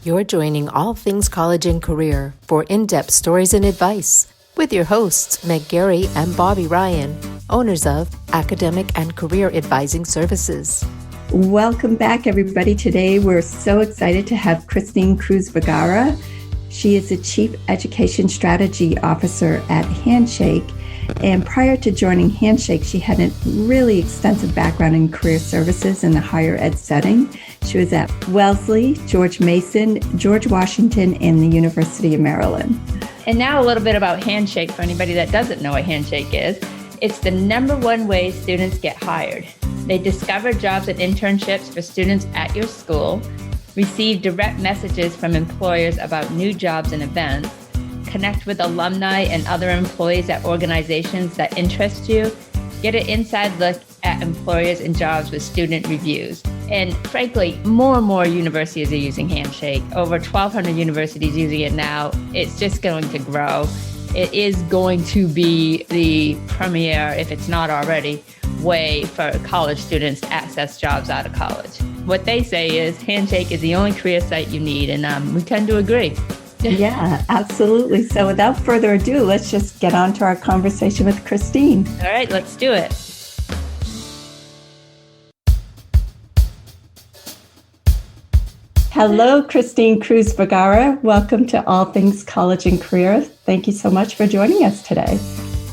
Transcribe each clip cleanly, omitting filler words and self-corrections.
You're joining All Things College and Career for in-depth stories and advice with your hosts, Meg Gary and Bobby Ryan, owners of Academic and Career Advising Services. Welcome back, everybody. Today, we're so excited to have Christine Cruzvergara. She is the Chief Education Strategy Officer at Handshake. And prior to joining Handshake, she had a really extensive background in career services in the higher ed setting. She was at Wellesley, George Mason, George Washington, and the University of Maryland. And now a little bit about Handshake for anybody that doesn't know what Handshake is. It's the number one way students get hired. They discover jobs and internships for students at your school, receive direct messages from employers about new jobs and events, connect with alumni and other employees at organizations that interest you, get an inside look at employers and jobs with student reviews. And frankly, more and more universities are using Handshake. Over 1,200 universities using it now. It's just going to grow. It is going to be the premier, if it's not already, way for college students to access jobs out of college. What they say is Handshake is the only career site you need, and we tend to agree. Yeah, absolutely. So without further ado, let's just get on to our conversation with Christine. All right, let's do it. Hello, Christine Cruzvergara. Welcome to All Things College and Career. Thank you so much for joining us today.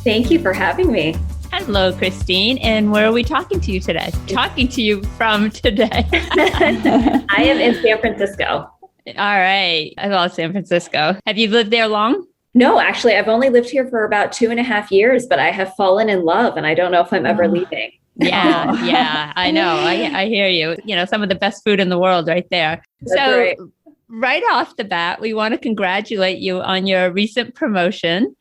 Thank you for having me. Hello, Christine. And where are we talking to you today? Talking to you from today. I am in San Francisco. All right. I love San Francisco. Have you lived there long? No, actually, I've only lived here for about 2.5 years, but I have fallen in love and I don't know if I'm ever leaving. Yeah, I know. I hear you. You know, some of the best food in the world right there. That's right off the bat, we want to congratulate you on your recent promotion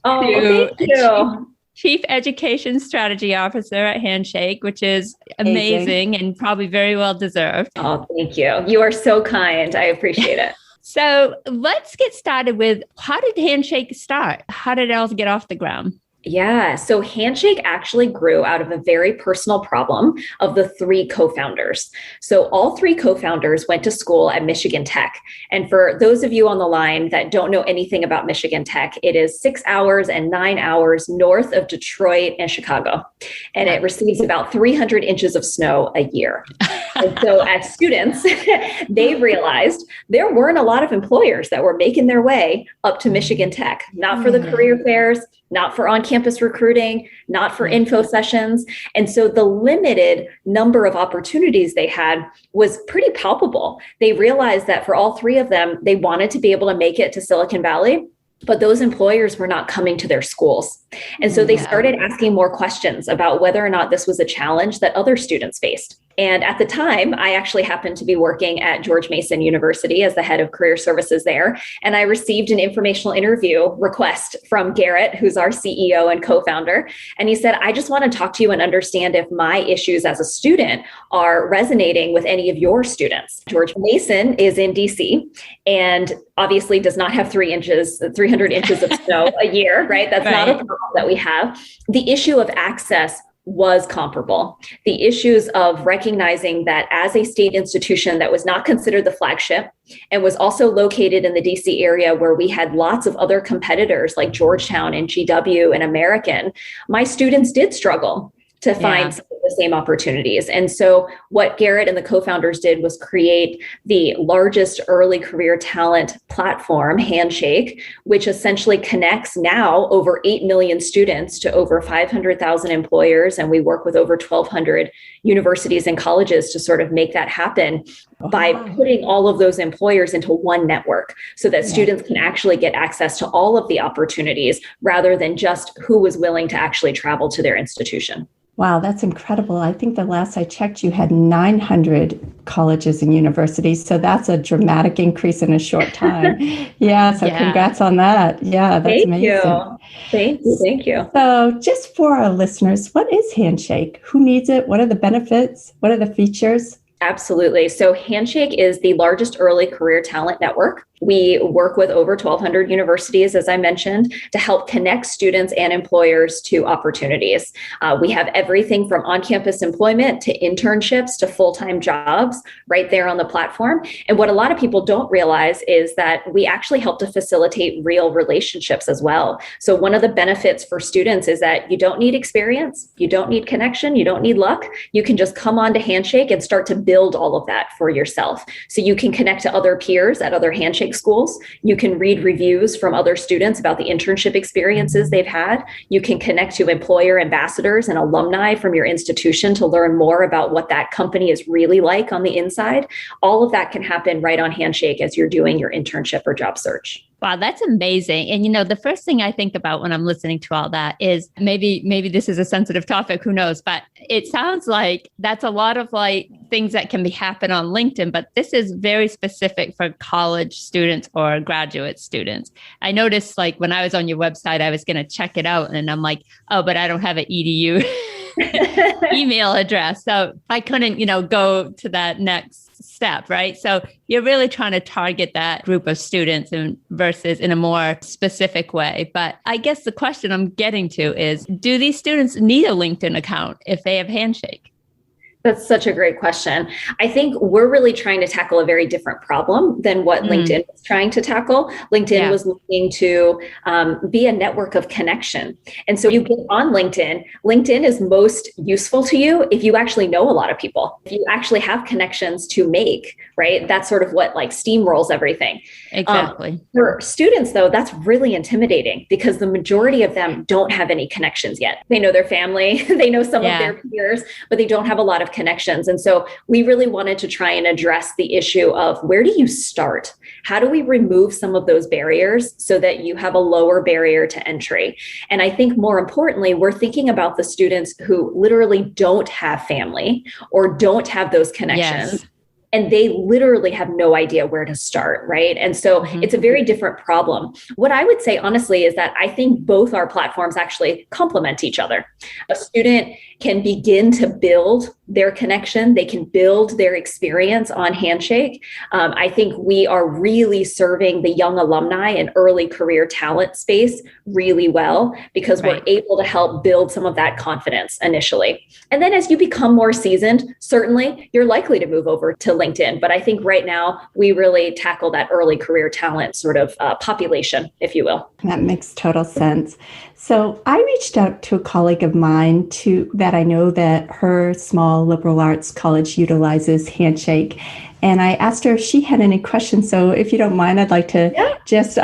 to thank you. Chief Education Strategy Officer at Handshake, which is amazing and probably very well deserved. Oh, thank you. You are so kind. I appreciate it. So let's get started with, how did Handshake start? How did it all get off the ground? Yeah. So Handshake actually grew out of a very personal problem of the three co-founders. So all three co-founders went to school at Michigan Tech. And for those of you on the line that don't know anything about Michigan Tech, it is 6 hours and 9 hours north of Detroit and Chicago. And it receives about 300 inches of snow a year. And so as students, they realized there weren't a lot of employers that were making their way up to Michigan Tech, not for the career fairs, not for on-campus recruiting, not for info sessions. And so the limited number of opportunities they had was pretty palpable. They realized that for all three of them, they wanted to be able to make it to Silicon Valley, but those employers were not coming to their schools. And so they started asking more questions about whether or not this was a challenge that other students faced. And at the time, I actually happened to be working at George Mason University as the head of career services there. And I received an informational interview request from Garrett, who's our CEO and co-founder. And he said, I just want to talk to you and understand if my issues as a student are resonating with any of your students. George Mason is in DC and obviously does not have 300 inches of snow a year, right? That's not a problem that we have. The issue of access was comparable. The issues of recognizing that as a state institution that was not considered the flagship and was also located in the DC area where we had lots of other competitors like Georgetown and GW and American, my students did struggle to find some of the same opportunities. And so what Garrett and the co-founders did was create the largest early career talent platform, Handshake, which essentially connects now over 8 million students to over 500,000 employers. And we work with over 1,200 universities and colleges to sort of make that happen by putting all of those employers into one network so that students can actually get access to all of the opportunities rather than just who was willing to actually travel to their institution. Wow, that's incredible. I think the last I checked, you had 900 colleges and universities. So that's a dramatic increase in a short time. Congrats on that. Yeah, that's amazing. Thank you. So just for our listeners, what is Handshake? Who needs it? What are the benefits? What are the features? Absolutely. So Handshake is the largest early career talent network. We work with over 1,200 universities, as I mentioned, to help connect students and employers to opportunities. We have everything from on-campus employment to internships to full-time jobs right there on the platform. And what a lot of people don't realize is that we actually help to facilitate real relationships as well. So one of the benefits for students is that you don't need experience, you don't need connection, you don't need luck. You can just come on to Handshake and start to build all of that for yourself. So you can connect to other peers at other Handshake schools. You can read reviews from other students about the internship experiences they've had. You can connect to employer ambassadors and alumni from your institution to learn more about what that company is really like on the inside. All of that can happen right on Handshake as you're doing your internship or job search. Wow, that's amazing. And, the first thing I think about when I'm listening to all that is maybe this is a sensitive topic, who knows, but it sounds like that's a lot of things that can happen on LinkedIn, but this is very specific for college students or graduate students. I noticed when I was on your website, I was going to check it out and I'm like, oh, but I don't have an EDU email address. So I couldn't, go to that next step, right? So you're really trying to target that group of students and versus in a more specific way. But I guess the question I'm getting to is, do these students need a LinkedIn account if they have Handshake? That's such a great question. I think we're really trying to tackle a very different problem than what LinkedIn was trying to tackle. LinkedIn was looking to be a network of connection. And so you get on LinkedIn. LinkedIn is most useful to you if you actually know a lot of people, if you actually have connections to make, right? That's sort of what steamrolls everything. Exactly. For students, though, that's really intimidating because the majority of them don't have any connections yet. They know their family, they know some of their peers, but they don't have a lot of connections. And so we really wanted to try and address the issue of where do you start? How do we remove some of those barriers so that you have a lower barrier to entry? And I think more importantly, we're thinking about the students who literally don't have family or don't have those connections. Yes. And they literally have no idea where to start, right? And so it's a very different problem. What I would say, honestly, is that I think both our platforms actually complement each other. A student can begin to build their connection. They can build their experience on Handshake. I think we are really serving the young alumni and early career talent space really well because we're able to help build some of that confidence initially. And then as you become more seasoned, certainly you're likely to move over to LinkedIn. But I think right now we really tackle that early career talent sort of population, if you will. That makes total sense. So I reached out to a colleague of mine that I know that her small liberal arts college utilizes Handshake. And I asked her if she had any questions. So if you don't mind, I'd like to just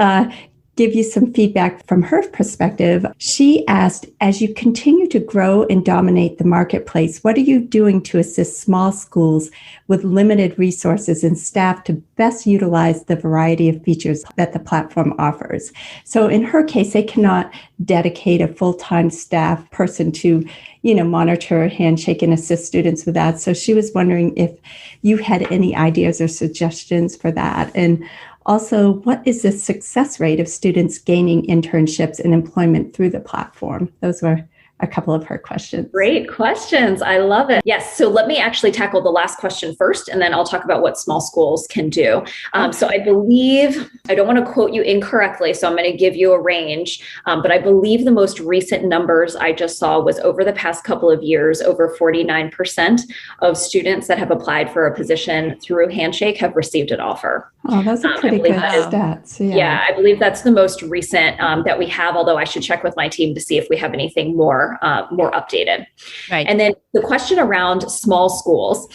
give you some feedback from her perspective. She asked, as you continue to grow and dominate the marketplace, what are you doing to assist small schools with limited resources and staff to best utilize the variety of features that the platform offers? So in her case, they cannot dedicate a full-time staff person to, monitor Handshake and assist students with that. So she was wondering if you had any ideas or suggestions for that. And also, what is the success rate of students gaining internships and employment through the platform? Those were a couple of her questions. Great questions. I love it. Yes. So let me actually tackle the last question first, and then I'll talk about what small schools can do. So I believe, I don't want to quote you incorrectly, so I'm going to give you a range, but I believe the most recent numbers I just saw was over the past couple of years, over 49% of students that have applied for a position through Handshake have received an offer. Oh, those are pretty good stats. Yeah, I believe that's the most recent that we have, although I should check with my team to see if we have anything more updated. Right. And then the question around small schools,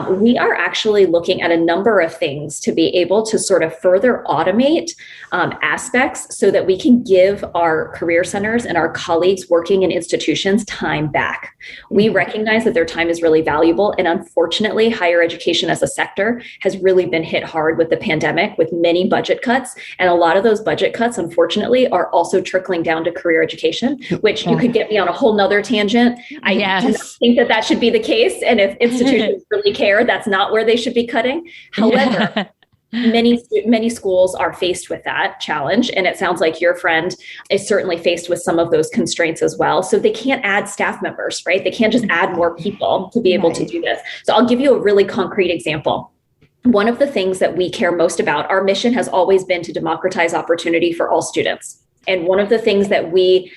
we are actually looking at a number of things to be able to sort of further automate aspects so that we can give our career centers and our colleagues working in institutions time back. We recognize that their time is really valuable. And unfortunately, higher education as a sector has really been hit hard with the pandemic with many budget cuts. And a lot of those budget cuts, unfortunately, are also trickling down to career education, which you could get me on a whole nother tangent. I do not think that should be the case. And if institutions really care, that's not where they should be cutting. However, many schools are faced with that challenge. And it sounds like your friend is certainly faced with some of those constraints as well. So they can't add staff members, right? They can't just add more people to be able to do this. So I'll give you a really concrete example. one of the things that we care most about, our mission has always been to democratize opportunity for all students. And one of the things that we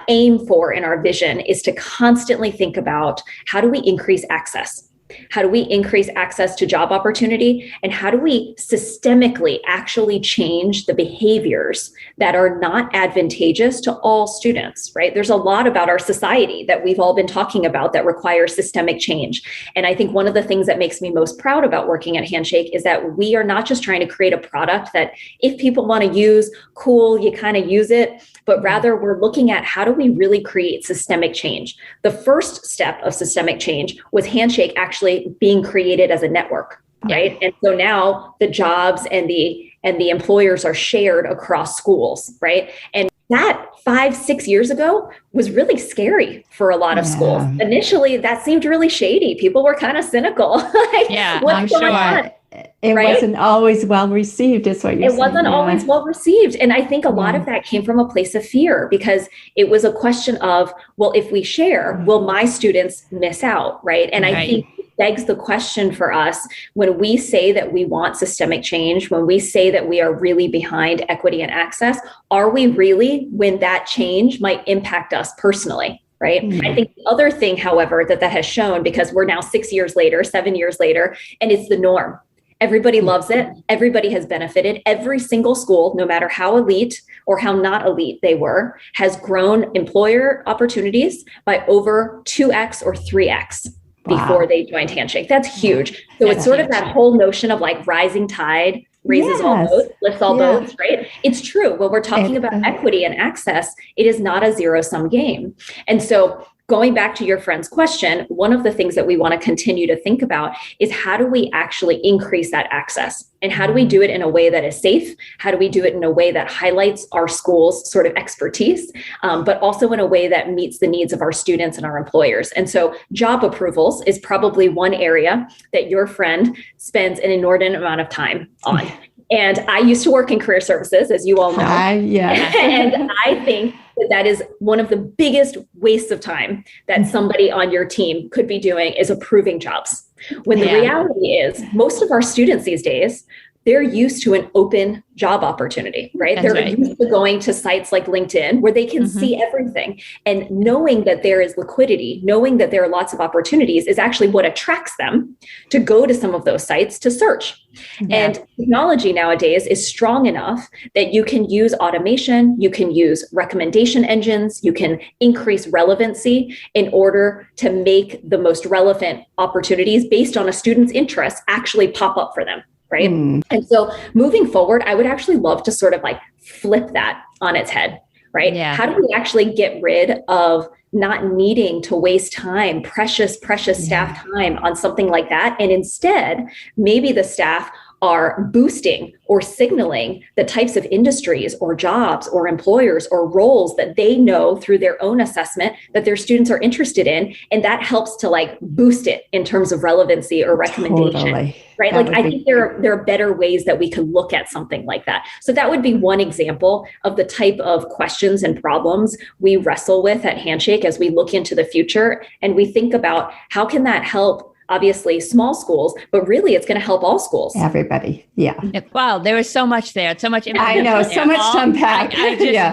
aim for in our vision is to constantly think about, how do we increase access? How do we increase access to job opportunity? And how do we systemically actually change the behaviors that are not advantageous to all students, right? There's a lot about our society that we've all been talking about that requires systemic change. And I think one of the things that makes me most proud about working at Handshake is that we are not just trying to create a product that if people want to use, cool, you kind of use it, but rather we're looking at how do we really create systemic change. The first step of systemic change was Handshake actually being created as a network, right? And so now the jobs and the employers are shared across schools, right? And that 5-6 years ago was really scary for a lot of schools. Initially, that seemed really shady. People were kind of cynical. Like, I'm sure. It wasn't always well received, is what you're saying. It wasn't always well received. And I think a lot of that came from a place of fear, because it was a question of, well, if we share, will my students miss out, right? And I think it begs the question for us, when we say that we want systemic change, when we say that we are really behind equity and access, are we really, when that change might impact us personally? Right. I think the other thing, however, that has shown, because we're now 6 years later, 7 years later, and it's the norm. Everybody loves it. Everybody has benefited. Every single school, no matter how elite or how not elite they were, has grown employer opportunities by over 2x or 3x before they joined Handshake. That's huge. So it's sort of that whole notion of like rising tide raises all boats, lifts all boats, right? It's true. When we're talking about equity and access, it is not a zero-sum game. And so going back to your friend's question, one of the things that we want to continue to think about is, how do we actually increase that access? And how do we do it in a way that is safe? How do we do it in a way that highlights our school's sort of expertise, but also in a way that meets the needs of our students and our employers? And so job approvals is probably one area that your friend spends an inordinate amount of time on. And I used to work in career services, as you all know. And I think that is one of the biggest wastes of time that somebody on your team could be doing, is approving jobs. When the reality is, most of our students these days, they're used to an open job opportunity, right? They're used to going to sites like LinkedIn where they can see everything. And knowing that there is liquidity, knowing that there are lots of opportunities, is actually what attracts them to go to some of those sites to search. And technology nowadays is strong enough that you can use automation, you can use recommendation engines, you can increase relevancy in order to make the most relevant opportunities based on a student's interests actually pop up for them. Right. And so moving forward, I would actually love to sort of like flip that on its head. Right. How do we actually get rid of not needing to waste time, precious staff time on something like that? And instead, maybe the staff are boosting or signaling the types of industries or jobs or employers or roles that they know through their own assessment that their students are interested in. And that helps to like boost it in terms of relevancy or recommendation, right? Like I think there are better ways that we could look at something like that. So that would be one example of the type of questions and problems we wrestle with at Handshake as we look into the future. And we think about, how can that help obviously small schools, but really it's going to help all schools. Everybody. Wow. There was so much there. So much information. I know, so much to unpack.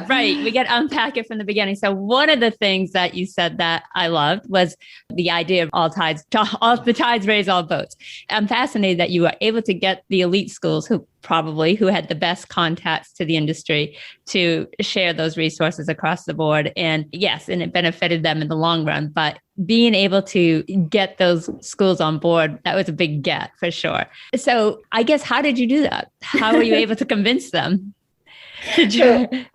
Right. We get to unpack it from the beginning. So one of the things that you said that I loved was the idea of all the tides raise all boats. I'm fascinated that you were able to get the elite schools who had the best contacts to the industry to share those resources across the board. And yes, and it benefited them in the long run, but being able to get those schools on board, that was a big get for sure. So I guess, how did you do that? How were you able to convince them?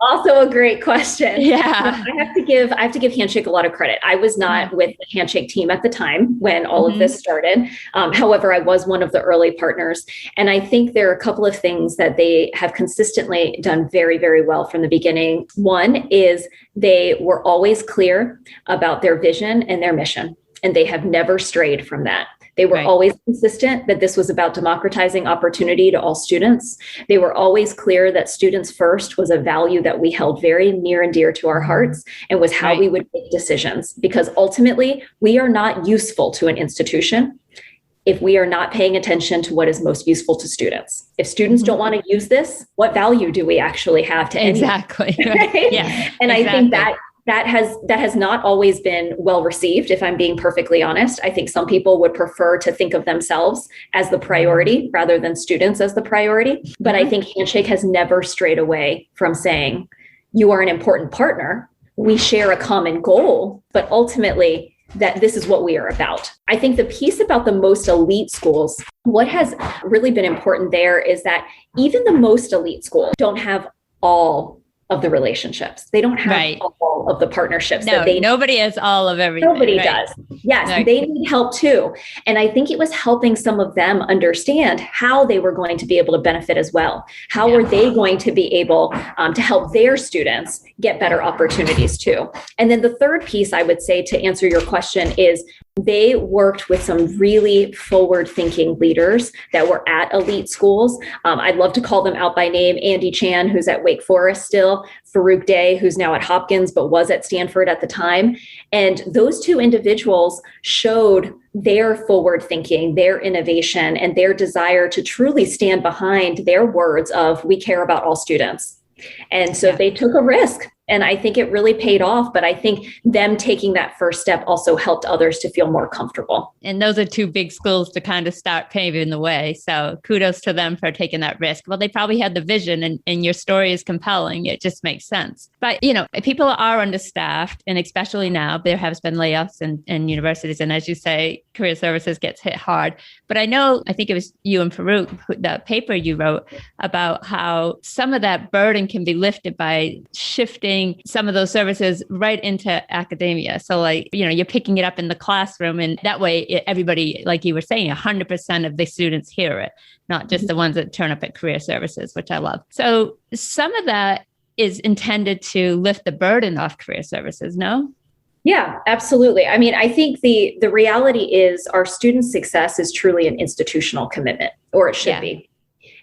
Also a great question. Yeah. I have to give Handshake a lot of credit. I was not with the Handshake team at the time when all of this started. However, I was one of the early partners. And I think there are a couple of things that they have consistently done very, very well from the beginning. One is they were always clear about their vision and their mission, and they have never strayed from that. They were always consistent that this was about democratizing opportunity to all students. They were always clear that students first was a value that we held very near and dear to our hearts, and was how we would make decisions, because ultimately we are not useful to an institution if we are not paying attention to what is most useful to students. If students don't want to use this, what value do we actually have to anyone? Exactly. Right? Yeah. And exactly. I think that has not always been well received, if I'm being perfectly honest. I think some people would prefer to think of themselves as the priority rather than students as the priority. But I think Handshake has never strayed away from saying, you are an important partner. We share a common goal, but ultimately that this is what we are about. I think the piece about the most elite schools, what has really been important there is that even the most elite schools don't have all of the relationships. They don't have all of the partnerships nobody has all of everything. Nobody does. Yes, they need help too. And I think it was helping some of them understand how they were going to be able to benefit as well. How were they going to be able to help their students get better opportunities too? And then the third piece I would say to answer your question is they worked with some really forward-thinking leaders that were at elite schools. I'd love to call them out by name. Andy Chan, who's at Wake Forest still, Farouk Day, who's now at Hopkins, but was at Stanford at the time. And those two individuals showed their forward thinking, their innovation, and their desire to truly stand behind their words of, we care about all students. And so they took a risk. And I think it really paid off. But I think them taking that first step also helped others to feel more comfortable. And those are two big schools to kind of start paving the way. So kudos to them for taking that risk. Well, they probably had the vision and your story is compelling. It just makes sense. But, people are understaffed. And especially now, there has been layoffs in universities. And as you say, career services gets hit hard. But I think it was you and Farouk, the paper you wrote about how some of that burden can be lifted by shifting some of those services right into academia. So you're picking it up in the classroom and that way everybody, like you were saying, 100% of the students hear it, not just the ones that turn up at career services, which I love. So some of that is intended to lift the burden off career services, no? Yeah, absolutely. I mean, I think the reality is our student success is truly an institutional commitment, or it should be.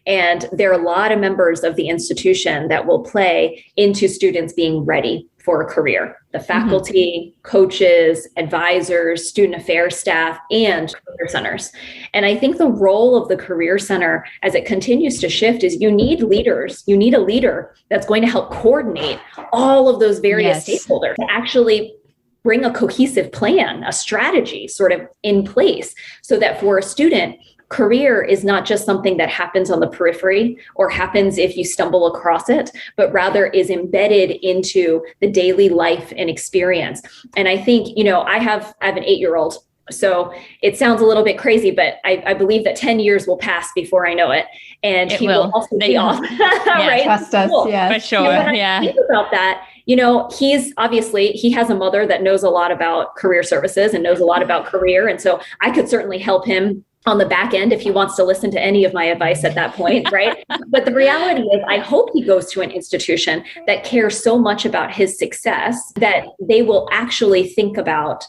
And there are a lot of members of the institution that will play into students being ready for a career. The faculty, coaches, advisors, student affairs staff, and career centers. And I think the role of the career center as it continues to shift is you need leaders. You need a leader that's going to help coordinate all of those various stakeholders to actually bring a cohesive plan, a strategy sort of in place so that for a student, career is not just something that happens on the periphery or happens if you stumble across it, but rather is embedded into the daily life and experience. And I think, I have an 8-year-old, so it sounds a little bit crazy, but I believe that 10 years will pass before I know it. And he will also be off, right? Trust us, for sure. When I think about that, he has a mother that knows a lot about career services and knows a lot about career. And so I could certainly help him on the back end if he wants to listen to any of my advice at that point, right? But the reality is I hope he goes to an institution that cares so much about his success that they will actually think about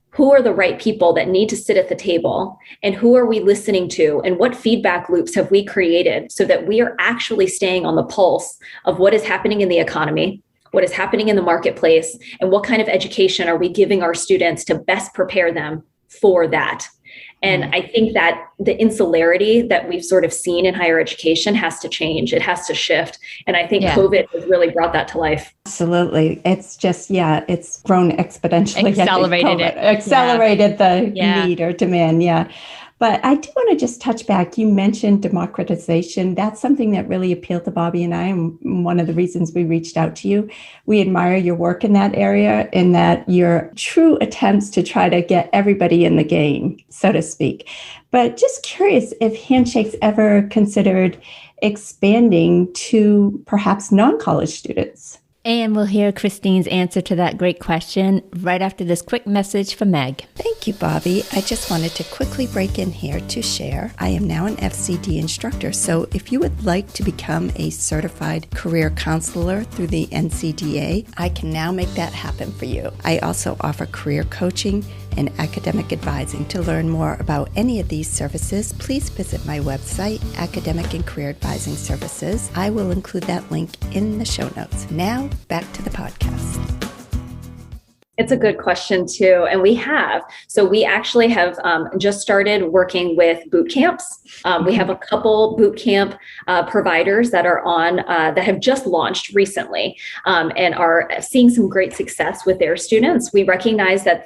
who are the right people that need to sit at the table and who are we listening to and what feedback loops have we created so that we are actually staying on the pulse of what is happening in the economy, what is happening in the marketplace, and what kind of education are we giving our students to best prepare them for that. And I think that the insularity that we've sort of seen in higher education has to change. It has to shift. And I think COVID has really brought that to life. Absolutely. It's just, it's grown exponentially. Accelerated the need or demand. But I do want to just touch back. You mentioned democratization. That's something that really appealed to Bobby and I, and one of the reasons we reached out to you. We admire your work in that area, in that your true attempts to try to get everybody in the game, so to speak. But just curious if Handshake's ever considered expanding to perhaps non-college students. And we'll hear Christine's answer to that great question right after this quick message from Meg. Thank you, Bobby. I just wanted to quickly break in here to share. I am now an FCD instructor, so if you would like to become a certified career counselor through the NCDA, I can now make that happen for you. I also offer career coaching and academic advising. To learn more about any of these services, please visit my website, Academic and Career Advising Services. I will include that link in the show notes. Now, back to the podcast. It's a good question too. And we have. So we actually have just started working with boot camps. We have a couple boot camp providers that are on, that have just launched recently and are seeing some great success with their students. We recognize that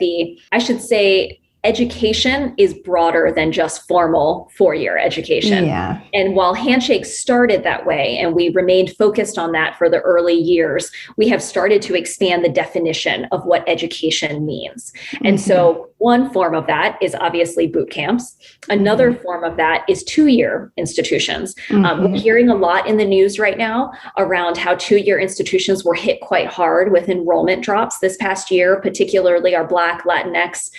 education is broader than just formal four-year education. Yeah. And while Handshake started that way, and we remained focused on that for the early years, we have started to expand the definition of what education means. And so one form of that is obviously boot camps. Another form of that is two-year institutions. We're hearing a lot in the news right now around how two-year institutions were hit quite hard with enrollment drops this past year, particularly our Black, Latinx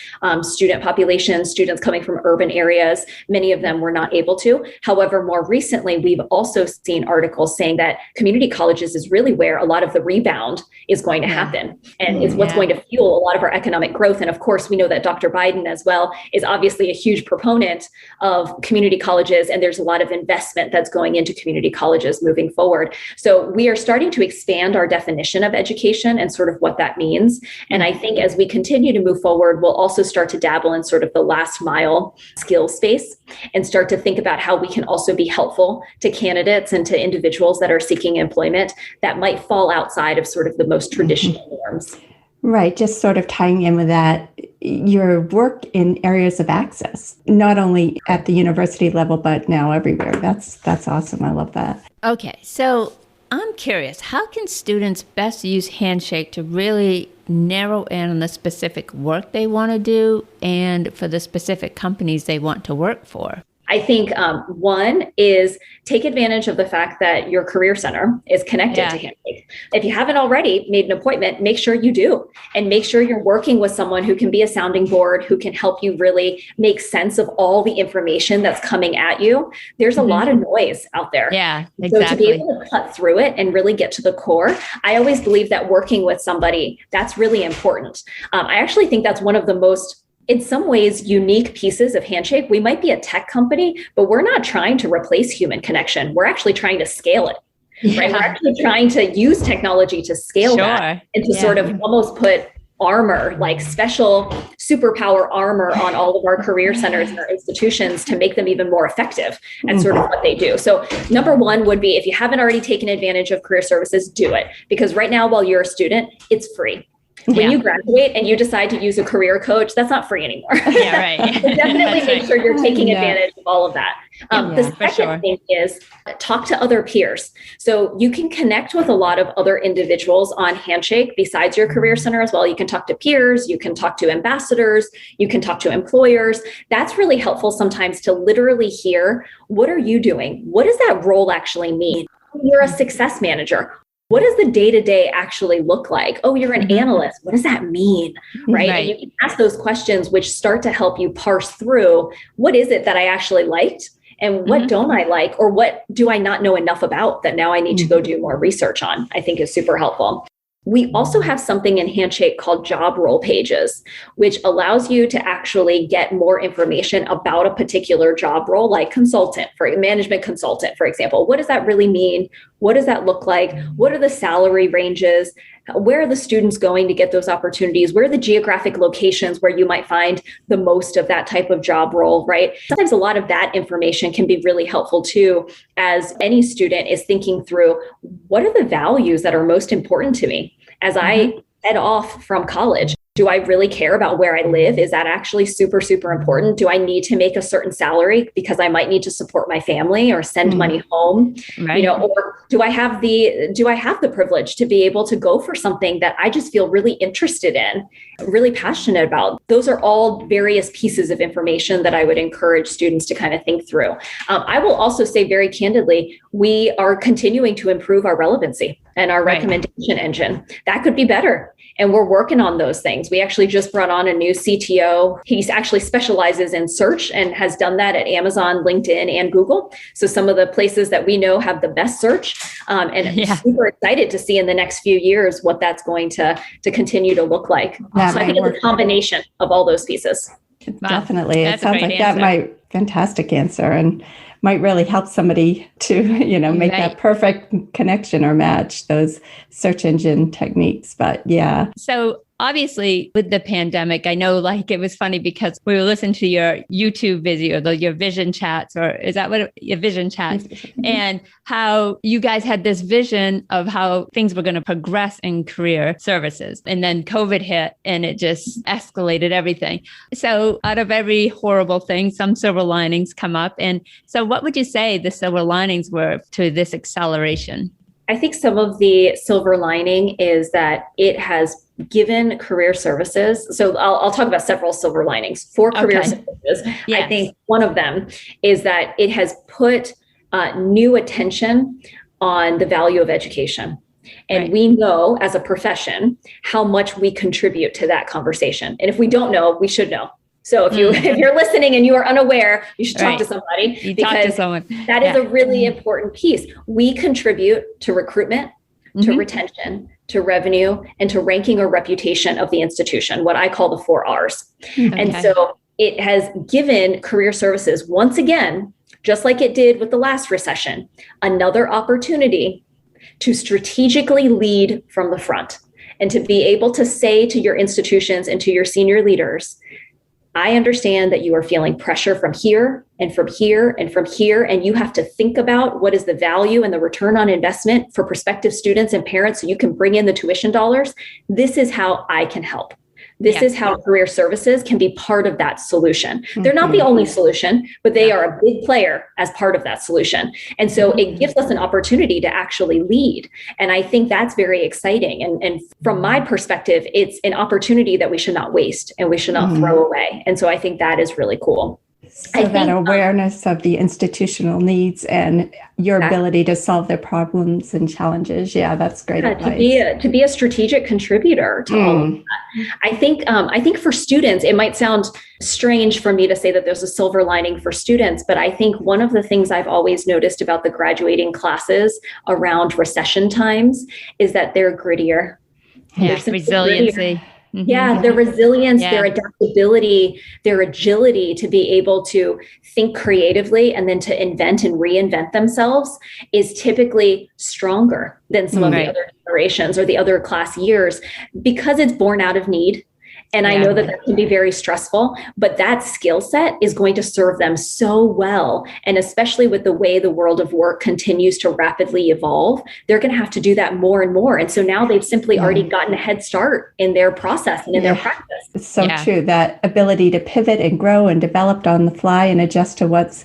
student population, students coming from urban areas. Many of them were not able to. However, more recently, we've also seen articles saying that community colleges is really where a lot of the rebound is going to happen and is what's going to fuel a lot of our economic growth. And of course, we know that Dr. Biden as well is obviously a huge proponent of community colleges, and there's a lot of investment that's going into community colleges moving forward. So we are starting to expand our definition of education and sort of what that means. And I think as we continue to move forward, we'll also start to dabble in sort of the last mile skill space and start to think about how we can also be helpful to candidates and to individuals that are seeking employment that might fall outside of sort of the most traditional norms. Right. Just sort of tying in with that, your work in areas of access, not only at the university level, but now everywhere. That's awesome. I love that. Okay. So I'm curious, how can students best use Handshake to really narrow in on the specific work they want to do and for the specific companies they want to work for? I think one is take advantage of the fact that your career center is connected to Handshake. If you haven't already made an appointment, make sure you do, and make sure you're working with someone who can be a sounding board, who can help you really make sense of all the information that's coming at you. There's a lot of noise out there. Yeah, exactly. So to be able to cut through it and really get to the core, I always believe that working with somebody, that's really important. I actually think that's one of the most, in some ways, unique pieces of Handshake. We might be a tech company, but we're not trying to replace human connection. We're actually trying to scale it, right? We're actually trying to use technology to scale that and to sort of almost put armor, like special superpower armor on all of our career centers and our institutions to make them even more effective at sort of what they do. So number one would be, if you haven't already taken advantage of career services, do it. Because right now, while you're a student, it's free. When you graduate and you decide to use a career coach, that's not free anymore. Yeah, right. So definitely make sure you're taking advantage of all of that. The second thing is talk to other peers. So you can connect with a lot of other individuals on Handshake besides your career center as well. You can talk to peers, you can talk to ambassadors, you can talk to employers. That's really helpful sometimes to literally hear, what are you doing? What does that role actually mean? You're a success manager. What does the day-to-day actually look like? Oh, you're an analyst. What does that mean? Right? And you can ask those questions, which start to help you parse through, what is it that I actually liked? And what don't I like? Or what do I not know enough about that now I need to go do more research on? I think is super helpful. We also have something in Handshake called job role pages, which allows you to actually get more information about a particular job role, like consultant, for management consultant, for example. What does that really mean? What does that look like? What are the salary ranges? Where are the students going to get those opportunities? Where are the geographic locations where you might find the most of that type of job role, right? Sometimes a lot of that information can be really helpful too, as any student is thinking through, what are the values that are most important to me as I head off from college? Do I really care about where I live? Is that actually super, super important? Do I need to make a certain salary because I might need to support my family or send money home? Right. Or do I have the privilege to be able to go for something that I just feel really interested in, really passionate about? Those are all various pieces of information that I would encourage students to kind of think through. I will also say very candidly, we are continuing to improve our relevancy and our recommendation engine. That could be better. And we're working on those things. We actually just brought on a new CTO. He actually specializes in search and has done that at Amazon, LinkedIn, and Google. So some of the places that we know have the best search. And super excited to see in the next few years what that's going to continue to look like. So I think it's a combination of all those pieces. Wow. Definitely. It sounds like that might fantastic answer and might really help somebody to, make that perfect connection or match those search engine techniques. But yeah. So obviously with the pandemic, I know like it was funny because we were listening to your YouTube video, your vision chats, or is that what your vision chats, and how you guys had this vision of how things were going to progress in career services. And then COVID hit and it just escalated everything. So out of every horrible thing, some silver linings come up. And so what would you say the silver linings were to this acceleration? I think some of the silver lining is that it has given career services. So I'll talk about several silver linings for career services. Yes. I think one of them is that it has put new attention on the value of education. And we know as a profession how much we contribute to that conversation. And if we don't know, we should know. So if you're listening and you are unaware, you should talk to somebody, because that is a really important piece. We contribute to recruitment, to retention, to revenue, and to ranking or reputation of the institution, what I call the 4 R's. And so it has given career services, once again, just like it did with the last recession, another opportunity to strategically lead from the front and to be able to say to your institutions and to your senior leaders, I understand that you are feeling pressure from here and from here and from here, and you have to think about what is the value and the return on investment for prospective students and parents so you can bring in the tuition dollars. This is how I can help. This is how career services can be part of that solution. They're not the only solution, but they are a big player as part of that solution. And so it gives us an opportunity to actually lead. And I think that's very exciting. And from my perspective, it's an opportunity that we should not waste and we should not throw away. And so I think that is really cool. So that awareness of the institutional needs and your ability to solve their problems and challenges. Yeah, that's great advice. To be a strategic contributor to all of that. I think for students, it might sound strange for me to say that there's a silver lining for students, but I think one of the things I've always noticed about the graduating classes around recession times is that they're grittier. Yes, resiliency. Grittier. Yeah, their resilience, their adaptability, their agility to be able to think creatively and then to invent and reinvent themselves is typically stronger than some of the other generations or the other class years, because it's born out of need. And I know that can be very stressful, but that skill set is going to serve them so well. And especially with the way the world of work continues to rapidly evolve, they're going to have to do that more and more. And so now they've simply already gotten a head start in their process and in their practice. It's so true. That ability to pivot and grow and develop on the fly and adjust to what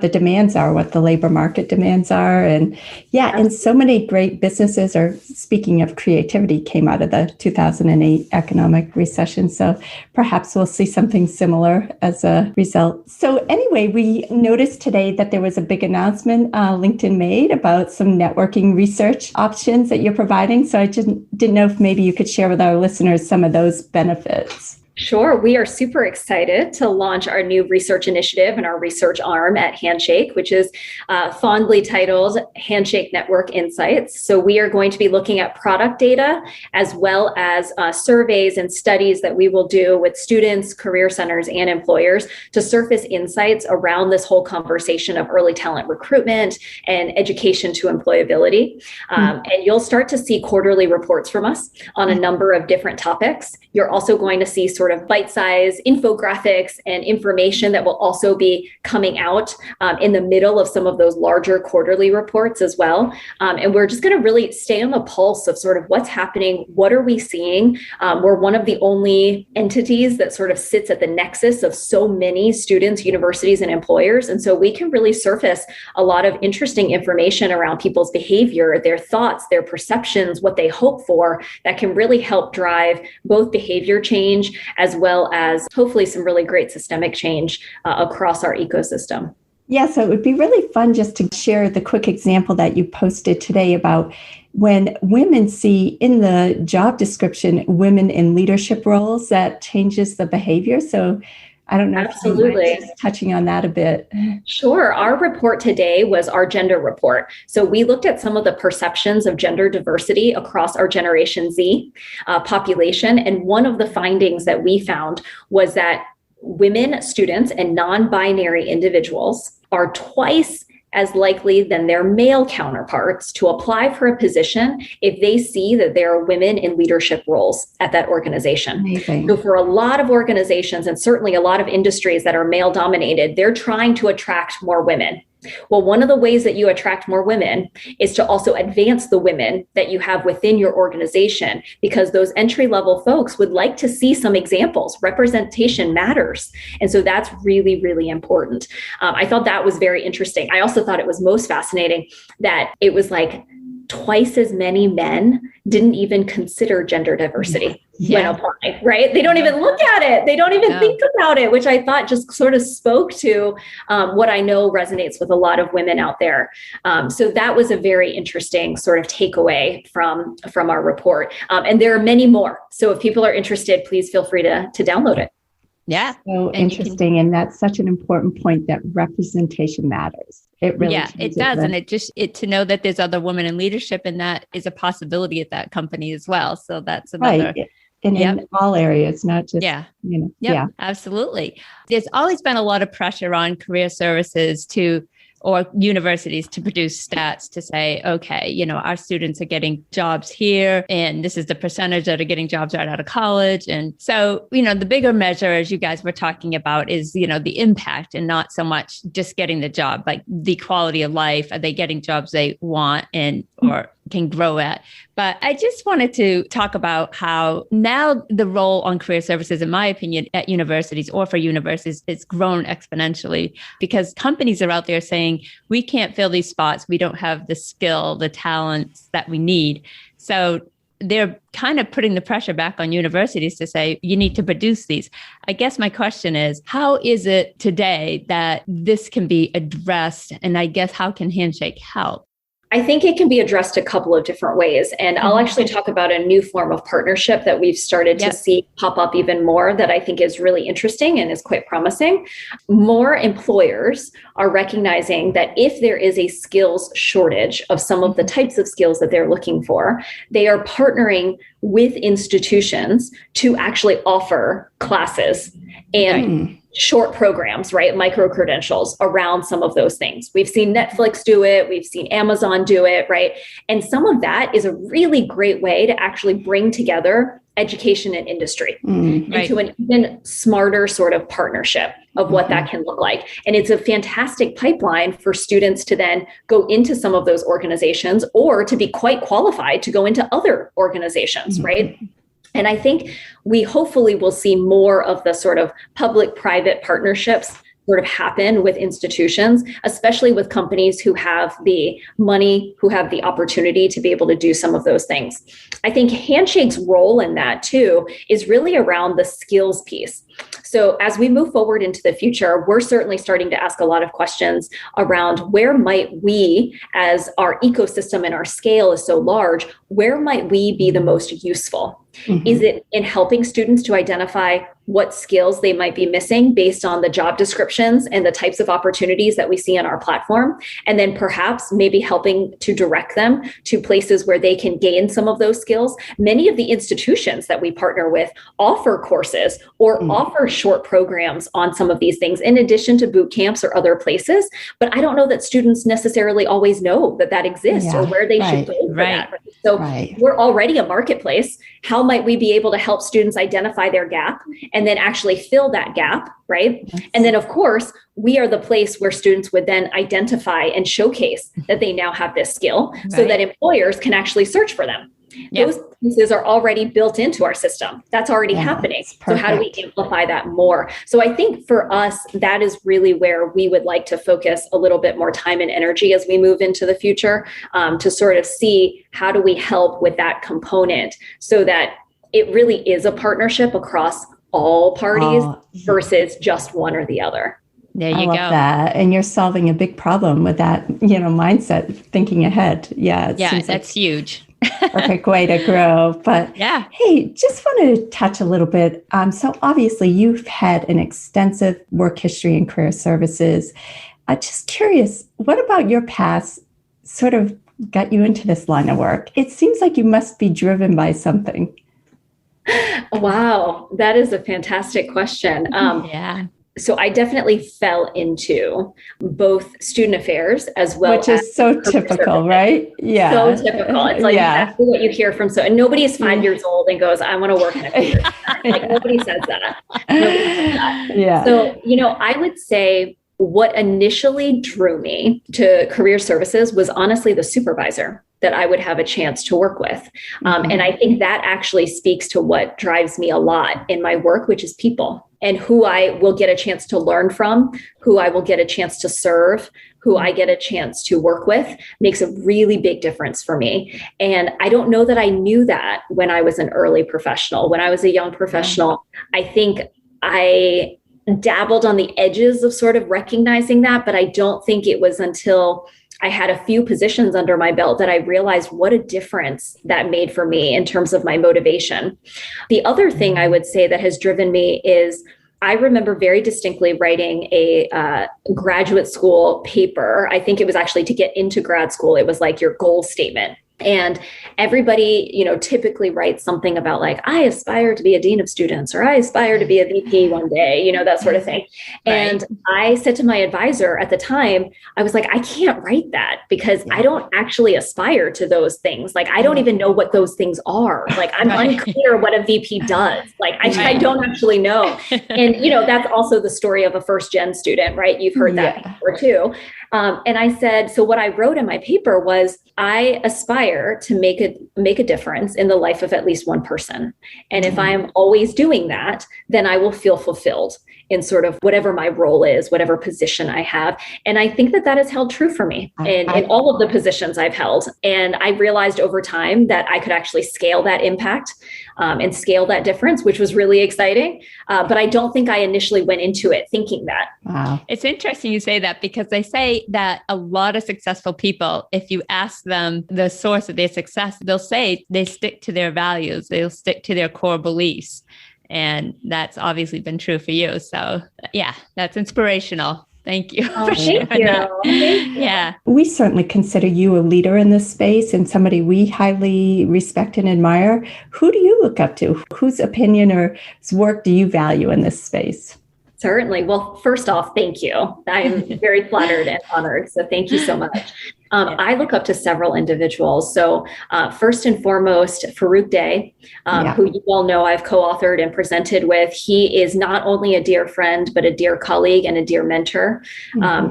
the demands are, what the labor market demands are. And and so many great businesses are, speaking of creativity, came out of the 2008 economic recession. So perhaps we'll see something similar as a result. So anyway, we noticed today that there was a big announcement LinkedIn made about some networking research options that you're providing. So I just didn't know if maybe you could share with our listeners some of those benefits. Sure. We are super excited to launch our new research initiative and our research arm at Handshake, which is fondly titled Handshake Network Insights. So we are going to be looking at product data as well as surveys and studies that we will do with students, career centers, and employers to surface insights around this whole conversation of early talent recruitment and education to employability. And you'll start to see quarterly reports from us on a number of different topics. You're also going to see sort of bite-sized infographics and information that will also be coming out in the middle of some of those larger quarterly reports as well. And we're just going to really stay on the pulse of sort of what's happening. What are we seeing? We're one of the only entities that sort of sits at the nexus of so many students, universities, and employers. And so we can really surface a lot of interesting information around people's behavior, their thoughts, their perceptions, what they hope for, that can really help drive both behavior change as well as hopefully some really great systemic change across our ecosystem. Yeah, so it would be really fun just to share the quick example that you posted today about when women see in the job description women in leadership roles, that changes the behavior. So I don't know if you mind just touching on that a bit. Sure. Our report today was our gender report. So we looked at some of the perceptions of gender diversity across our Generation Z population. And one of the findings that we found was that women students and non-binary individuals are twice as likely than their male counterparts to apply for a position if they see that there are women in leadership roles at that organization. Amazing. So for a lot of organizations, and certainly a lot of industries that are male dominated, they're trying to attract more women. Well, one of the ways that you attract more women is to also advance the women that you have within your organization, because those entry-level folks would like to see some examples. Representation matters. And so that's really, really important. I thought that was very interesting. I also thought it was most fascinating that it was like twice as many men didn't even consider gender diversity when applying, right? They don't even look at it. They don't even think about it, which I thought just sort of spoke to what I know resonates with a lot of women out there. So that was a very interesting sort of takeaway from our report. And there are many more. So if people are interested, please feel free to download it. Yeah. So interesting. And that's such an important point, that representation matters. It really it does. And it to know that there's other women in leadership, and that is a possibility at that company as well. So that's another. Right. And in all areas, not just, absolutely. There's always been a lot of pressure on career services or universities to produce stats to say, okay, our students are getting jobs here, and this is the percentage that are getting jobs right out of college. And so, the bigger measure, as you guys were talking about, is, the impact, and not so much just getting the job, like the quality of life. Are they getting jobs they want or can grow at? But I just wanted to talk about how now the role on career services, in my opinion, at universities or for universities, is grown exponentially, because companies are out there saying, we can't fill these spots. We don't have the skill, the talents that we need. So they're kind of putting the pressure back on universities to say, you need to produce these. I guess my question is, how is it today that this can be addressed? And I guess, how can Handshake help? I think it can be addressed a couple of different ways. And I'll actually talk about a new form of partnership that we've started to see pop up even more, that I think is really interesting and is quite promising. More employers are recognizing that if there is a skills shortage of some of the types of skills that they're looking for, they are partnering with institutions to actually offer classes and short programs, right? Micro credentials around some of those things. We've seen Netflix do it. We've seen Amazon do it, right? And some of that is a really great way to actually bring together education and industry into an even smarter sort of partnership of what that can look like. And it's a fantastic pipeline for students to then go into some of those organizations, or to be quite qualified to go into other organizations, right? And I think we hopefully will see more of the sort of public-private partnerships sort of happen with institutions, especially with companies who have the money, who have the opportunity to be able to do some of those things. I think Handshake's role in that too is really around the skills piece. So as we move forward into the future, we're certainly starting to ask a lot of questions around where might we, as our ecosystem and our scale is so large, where might we be the most useful? Is it in helping students to identify what skills they might be missing based on the job descriptions and the types of opportunities that we see on our platform? And then perhaps maybe helping to direct them to places where they can gain some of those skills. Many of the institutions that we partner with offer courses or offer short programs on some of these things, in addition to boot camps or other places. But I don't know that students necessarily always know that that exists or where they should go for that. So we're already a marketplace. How might we be able to help students identify their gap and then actually fill that gap, right? And then, of course, we are the place where students would then identify and showcase that they now have this skill so that employers can actually search for them. Those pieces are already built into our system. That's already happening. So how do we amplify that more? So I think for us, that is really where we would like to focus a little bit more time and energy as we move into the future, to sort of see how do we help with that component so that it really is a partnership across all parties versus just one or the other. There you go. That. And you're solving a big problem with that, mindset, thinking ahead. That's huge. Perfect way to grow. But hey, just wanted to touch a little bit. So obviously you've had an extensive work history in career services. Just curious, what about your past sort of got you into this line of work? It seems like you must be driven by something. Wow, that is a fantastic question. so I definitely fell into both student affairs as well, which is so typical, right? Yeah, so typical. It's like exactly what you hear from. And nobody is 5 years old and goes, "I want to work in a career." Like nobody says that. Nobody says that. Yeah. So I would say what initially drew me to career services was honestly the supervisor that I would have a chance to work with. And I think that actually speaks to what drives me a lot in my work, which is people, and who I will get a chance to learn from, who I will get a chance to serve, who I get a chance to work with makes a really big difference for me. And I don't know that I knew that when I was an early professional. When I was a young professional, I think I dabbled on the edges of sort of recognizing that, but I don't think it was until I had a few positions under my belt that I realized what a difference that made for me in terms of my motivation. The other thing I would say that has driven me is I remember very distinctly writing a graduate school paper. I think it was actually to get into grad school. It was like your goal statement. And everybody, typically writes something about like, I aspire to be a dean of students, or I aspire to be a VP one day, that sort of thing. Right. And I said to my advisor at the time, I was like, I can't write that because I don't actually aspire to those things. Like, I don't even know what those things are. Like, I'm unclear what a VP does. Like, I don't actually know. And, that's also the story of a first gen student, right? You've heard that before too. And I said, so what I wrote in my paper was, I aspire to make a difference in the life of at least one person. And if I am always doing that, then I will feel fulfilled in sort of whatever my role is, whatever position I have. And I think that has held true for me in all of the positions I've held. And I realized over time that I could actually scale that impact and scale that difference, which was really exciting. But I don't think I initially went into it thinking that. Wow. It's interesting you say that, because they say that a lot of successful people, if you ask them the source of their success, they'll say they stick to their values, they'll stick to their core beliefs. And that's obviously been true for you. So yeah, that's inspirational. Thank you. Oh, thank you. Yeah. We certainly consider you a leader in this space and somebody we highly respect and admire. Who do you look up to? Whose opinion or work do you value in this space? Certainly. Well, first off, thank you. I'm very flattered and honored. So thank you so much. I look up to several individuals. So first and foremost, Farouk Day, who you all know I've co-authored and presented with. He is not only a dear friend, but a dear colleague and a dear mentor.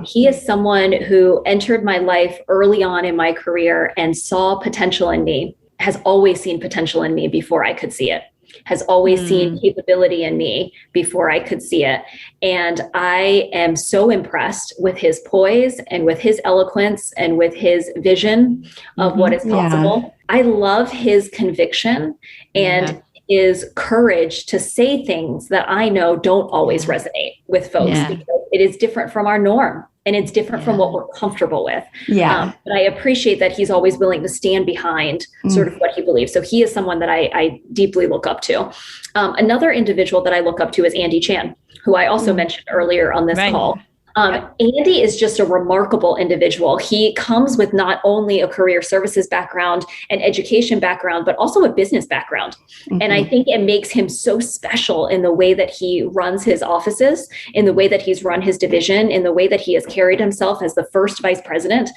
He is someone who entered my life early on in my career and saw potential in me, has always seen potential in me before I could see it. Has always seen capability in me before I could see it. And I am so impressed with his poise and with his eloquence and with his vision of what is possible. Yeah. I love his conviction and his courage to say things that I know don't always resonate with folks because it is different from our norm. And it's different from what we're comfortable with. But I appreciate that he's always willing to stand behind sort of what he believes. So he is someone that I deeply look up to. Another individual that I look up to is Andy Chan, who I also mentioned earlier on this call. Andy is just a remarkable individual. He comes with not only a career services background and education background, but also a business background. And I think it makes him so special in the way that he runs his offices, in the way that he's run his division, in the way that he has carried himself as the first vice president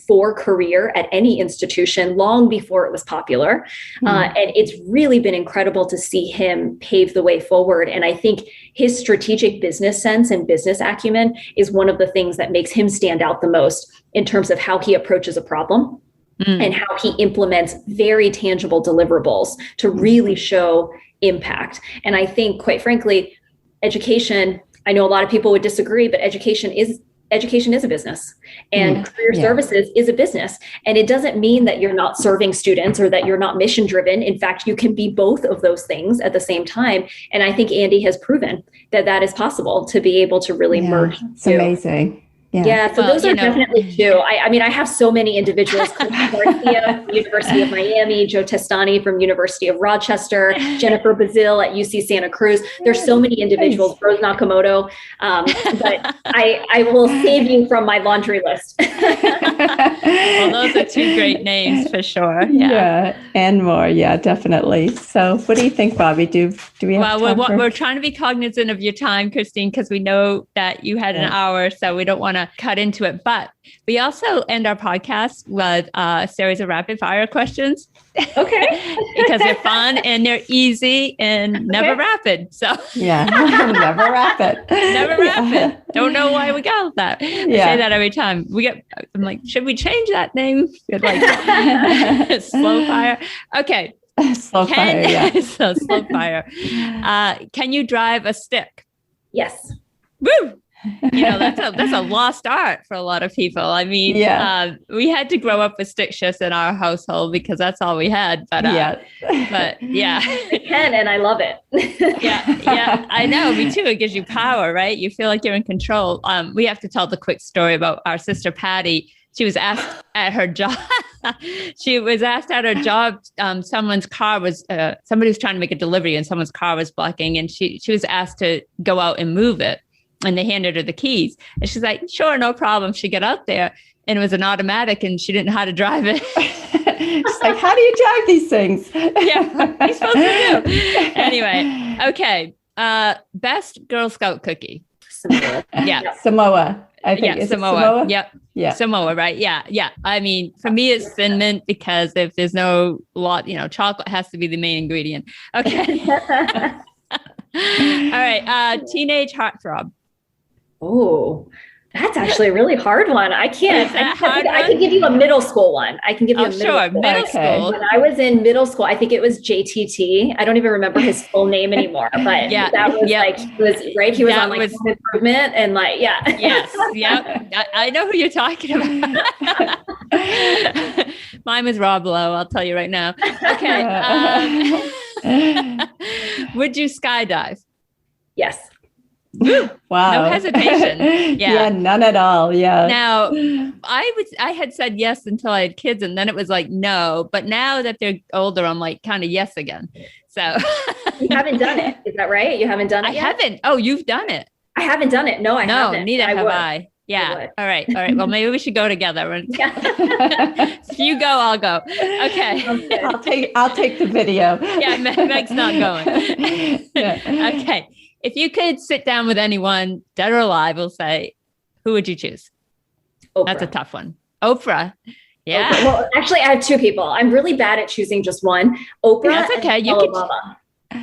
for career at any institution long before it was popular. And it's really been incredible to see him pave the way forward. And I think his strategic business sense and business acumen is one of the things that makes him stand out the most in terms of how he approaches a problem and how he implements very tangible deliverables to really show impact. And I think, quite frankly, education, I know a lot of people would disagree, but education is a business, and career services is a business. And it doesn't mean that you're not serving students or that you're not mission driven. In fact, you can be both of those things at the same time. And I think Andy has proven that is possible, to be able to really merge. It's amazing. So those are definitely two. I mean, I have so many individuals: Garcia from University of Miami, Joe Testani from University of Rochester, Jennifer Bazil at UC Santa Cruz. There's so many individuals, Rose Nakamoto, but I will save you from my laundry list. Well, those are two great names for sure. Yeah, and more. Yeah, definitely. So what do you think, Bobby? Do we have time for... We're trying to be cognizant of your time, Christine, because we know that you had an hour, so we don't want to cut into it. But we also end our podcast with a series of rapid fire questions. Okay. Because they're fun and they're easy and never rapid. So yeah, never rapid. Never rapid. Don't know why we got that. I say that every time. I'm like, should we change that name? Like slow fire. Okay. Slow fire, yeah. So slow fire. Can you drive a stick? Yes. Woo! That's a lost art for a lot of people. I mean, we had to grow up with stick shifts in our household because that's all we had. But yeah. I can, and I love it. yeah, I know. Me too. It gives you power, right? You feel like you're in control. We have to tell the quick story about our sister Patty. She was asked at her job. Someone's car was somebody was trying to make a delivery, and someone's car was blocking, and she was asked to go out and move it. And they handed her the keys. And she's like, sure, no problem. She got out there and it was an automatic and she didn't know how to drive it. She's like, how do you drive these things? Yeah, what are you supposed to do? Anyway, okay. Best Girl Scout cookie. Samoa. Yeah. Samoa. I think it's Samoa. Yep. Yeah. Samoa, right? Yeah. I mean, for me, it's Thin Mint because if there's no lot, chocolate has to be the main ingredient. Okay. All right. Teenage heartthrob. Oh, that's actually a really hard one. I can't. I can give you a middle school one. I can give you a middle school. When I was in middle school, I think it was JTT. I don't even remember his full name anymore, but that was he was on like Home Improvement and like, Yes. Yep. I know who you're talking about. Mine was Rob Lowe. I'll tell you right now. Okay. Would you skydive? Yes. Wow. No hesitation. Yeah, none at all. Yeah. Now, I had said yes until I had kids, and then it was like no. But now that they're older, I'm like kind of yes again. So you haven't done it, is that right? You haven't done it yet? I haven't. Oh, you've done it. I haven't done it. No, I haven't. Neither have I. Yeah. All right. Well, maybe we should go together. If you go, I'll go. Okay. I'll take the video. Yeah, Meg's not going. Okay. If you could sit down with anyone, dead or alive, we'll say, who would you choose? Oprah. That's a tough one. Oprah. Yeah. Oprah. Well, actually, I have two people. I'm really bad at choosing just one. Oprah. That's okay. And Michelle Obama.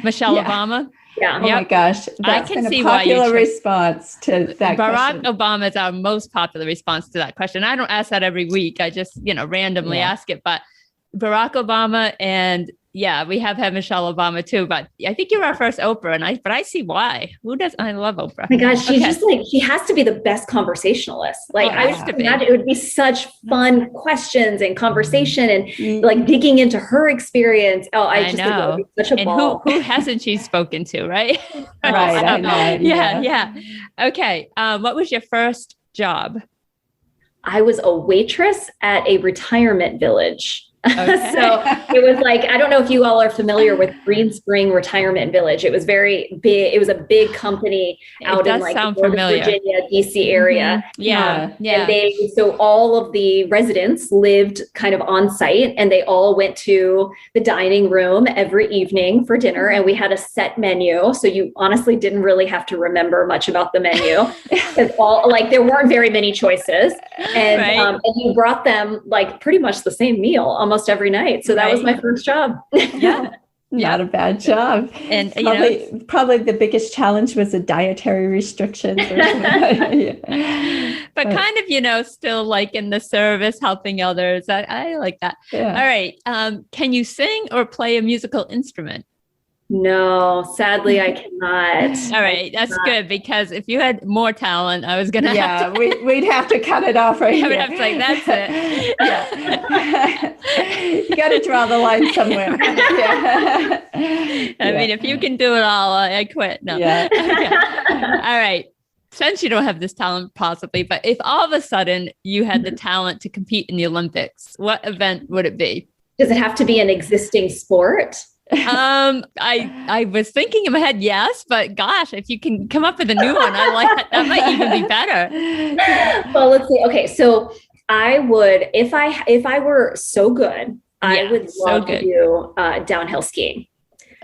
Michelle Obama. Yeah. Oh my gosh. That's been a popular response to that question. Barack question. Obama is our most popular response to that question. I don't ask that every week. I just, randomly ask it. But Barack Obama and we have had Michelle Obama too, but I think you're our first Oprah, but I see why. Who doesn't? I love Oprah. Oh my gosh, she's just like, she has to be the best conversationalist. Like I used to imagine it would be such fun questions and conversation and like digging into her experience. Oh, I just know. Think it would be such a ball. Who hasn't she spoken to, right? Right. I know. Yeah. Okay. What was your first job? I was a waitress at a retirement village. Okay. So it was like, I don't know if you all are familiar with Green Spring Retirement Village. It was very big. It was a big company out in like Virginia, DC area. Mm-hmm. And so all of the residents lived kind of on site and they all went to the dining room every evening for dinner. And we had a set menu. So you honestly didn't really have to remember much about the menu because there weren't very many choices. And you brought them like pretty much the same meal almost every night. So that was my first job. Not a bad job. And probably the biggest challenge was the dietary restrictions. Or but kind of, still like in the service, helping others. I like that. Yeah. All right. Can you sing or play a musical instrument? No, sadly, I cannot. All right. That's good because if you had more talent, I was going to have to. we'd have to cut it off right here. I would have to say, that's it. You got to draw the line somewhere. I mean, if you can do it all, I quit. No. Yeah. Okay. All right. Since you don't have this talent possibly, but if all of a sudden you had the talent to compete in the Olympics, what event would it be? Does it have to be an existing sport? I was thinking in my head, yes, but gosh, if you can come up with a new one, I like that. That might even be better. Well, let's see. Okay. So I would, if I were so good, I would love to do downhill skiing.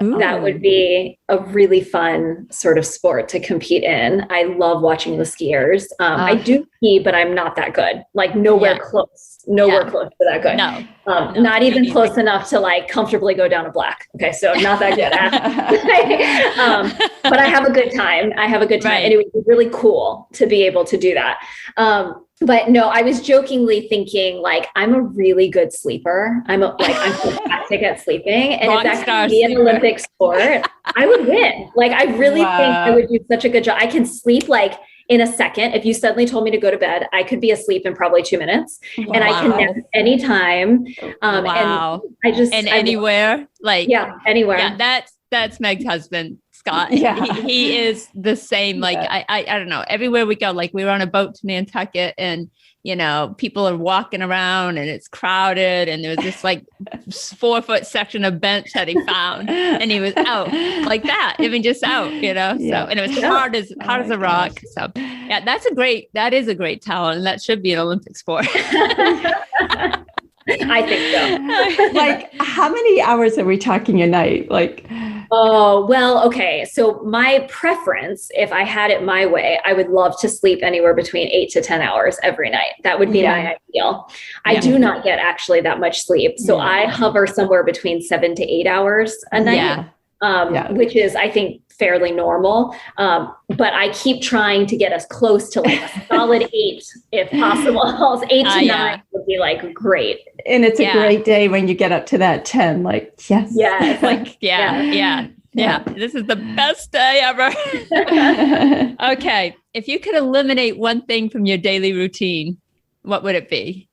Ooh. That would be a really fun sort of sport to compete in. I love watching the skiers. I do ski, but I'm not that good. Like nowhere close to that good. No, not even close enough to like comfortably go down a black. Okay. So not that good. But I have a good time. Right. And it would be really cool to be able to do that. But no, I was jokingly thinking like, I'm a really good sleeper. I'm fantastic at sleeping. And if that could be an Olympic sport, I would win. Like, I really think I would do such a good job. I can sleep like in a second. If you suddenly told me to go to bed, I could be asleep in probably 2 minutes. Wow. And I can nap anytime. Wow. And anywhere. Anywhere. Yeah, that's Meg's husband. Scott. Yeah. He is the same. Like, I don't know, everywhere we go, like we were on a boat to Nantucket and, you know, people are walking around and it's crowded. And there was this like 4-foot section of bench that he found and he was out like that. I mean, just out, you know? So, and it was hard as a rock. So yeah, that is a great talent. And that should be an Olympic sport. I think so. Like, how many hours are we talking a night? Like, oh, well, okay. So my preference, if I had it my way, I would love to sleep anywhere between 8 to 10 hours every night. That would be my ideal. I do not get actually that much sleep. So I hover somewhere between 7 to 8 hours a night, which is, I think, fairly normal. But I keep trying to get us close to like a solid 8, if possible. 8 to 9 would be like great. And it's a great day when you get up to that 10, like, yes. Yeah. It's like, yeah. This is the best day ever. Okay. If you could eliminate one thing from your daily routine, what would it be?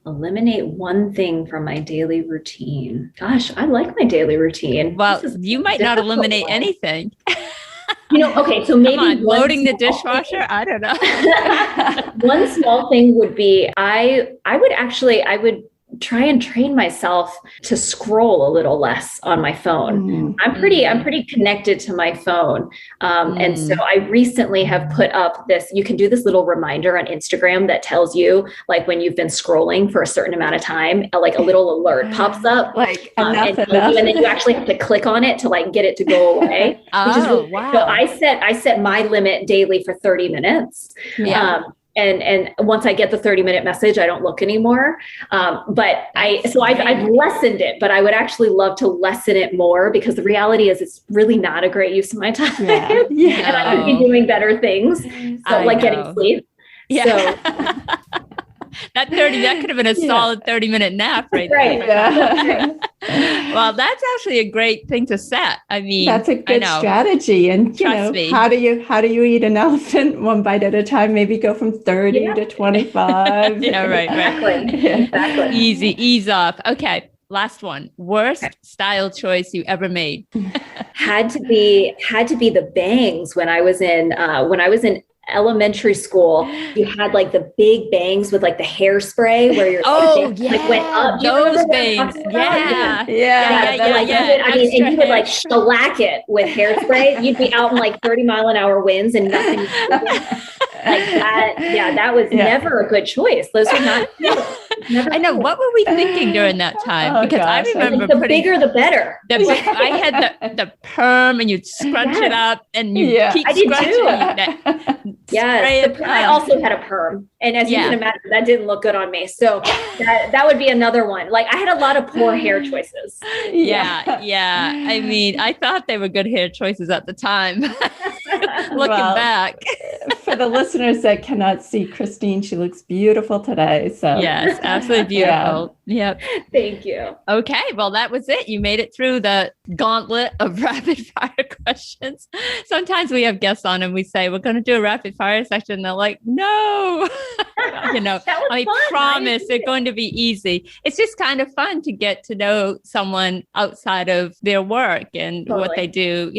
Eliminate one thing from my daily routine. Gosh, I like my daily routine. Well, you might not eliminate anything. Okay, so maybe loading the dishwasher. I don't know. One small thing would be I would try and train myself to scroll a little less on my phone. I'm pretty connected to my phone. And so I recently have put up you can do this little reminder on Instagram that tells you like when you've been scrolling for a certain amount of time, like a little alert pops up. Like enough. And then you actually have to click on it to like get it to go away. Wow. So I set my limit daily for 30 minutes. Yeah. And once I get the 30-minute message, I don't look anymore. But I've lessened it, but I would actually love to lessen it more because the reality is it's really not a great use of my time. And I could be doing better things. So getting sleep. Yeah. So that could have been a solid 30-minute nap right there. Yeah. Well, that's actually a great thing to set. I mean, that's a good strategy. And Trust me. how do you eat an elephant one bite at a time? Maybe go from 30 to 25. Yeah, right. Exactly. Ease off. Okay. Last one. Worst style choice you ever made? Had to be the bangs when I was in elementary school. You had like the big bangs with like the hairspray where your like went up. Those bangs. Yeah. I mean, and you would like shellac it with hairspray. You'd be out in like 30-mile-an-hour winds and nothing like that. Yeah, that was never a good choice. Those were not. I know. What were we thinking during that time? Because I remember the bigger the better. I had the perm, and you'd scrunch it up, and you keep scrunching it. Yes, I also had a perm, and as you can imagine, that didn't look good on me. So that would be another one. Like I had a lot of poor hair choices. Yeah. I mean, I thought they were good hair choices at the time. Looking back. For the listeners that cannot see Christine, she looks beautiful today. So yes, absolutely beautiful. Yep. Thank you. Okay. Well, that was it. You made it through the gauntlet of rapid fire questions. Sometimes we have guests on and we say, we're going to do a rapid fire session. They're like, no, I promise they're going to be easy. It's just kind of fun to get to know someone outside of their work and what they do,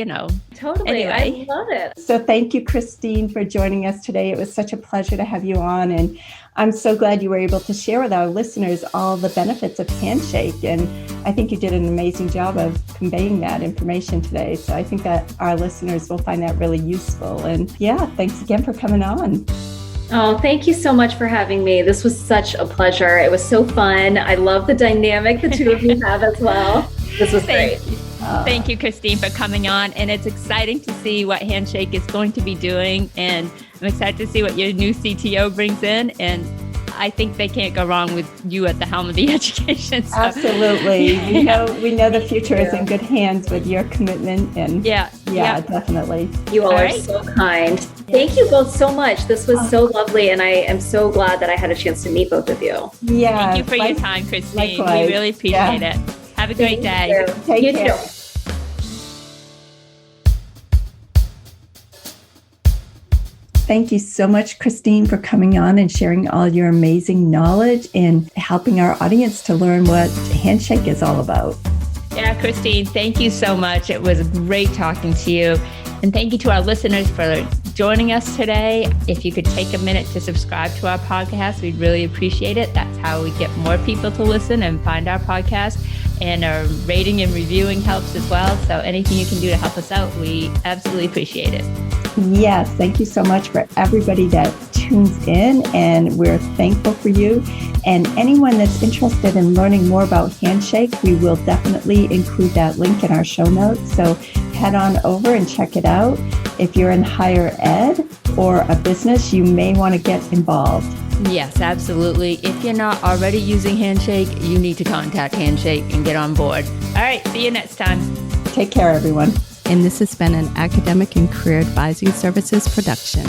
Totally. Anyway. I love it. So thank you, Christine, for joining us today. It was such a pleasure to have you on. And I'm so glad you were able to share with our listeners all the benefits of Handshake. And I think you did an amazing job of conveying that information today. So I think that our listeners will find that really useful. And thanks again for coming on. Oh, thank you so much for having me. This was such a pleasure. It was so fun. I love the dynamic the two of you have as well. This was great. Thank you, Christine, for coming on. And it's exciting to see what Handshake is going to be doing. And I'm excited to see what your new CTO brings in. And I think they can't go wrong with you at the helm of the education. So. Absolutely. We know the future is in good hands with your commitment. And yeah, definitely. You all are so kind. Thank you both so much. This was so lovely. And I am so glad that I had a chance to meet both of you. Yeah. Thank you for your time, Christine. Likewise. We really appreciate it. Have a great day. Take care. Too. Thank you so much, Christine, for coming on and sharing all your amazing knowledge and helping our audience to learn what Handshake is all about. Yeah, Christine, thank you so much. It was great talking to you. And thank you to our listeners for joining us today. If you could take a minute to subscribe to our podcast, we'd really appreciate it. That's how we get more people to listen and find our podcast. And our rating and reviewing helps as well. So anything you can do to help us out, we absolutely appreciate it. Yes, thank you so much for everybody that tunes in, and we're thankful for you. And anyone that's interested in learning more about Handshake, we will definitely include that link in our show notes. So head on over and check it out. If you're in higher ed or a business, you may want to get involved. Yes, absolutely. If you're not already using Handshake, you need to contact Handshake and get on board. All right, see you next time. Take care, everyone. And this has been an Academic and Career Advising Services production.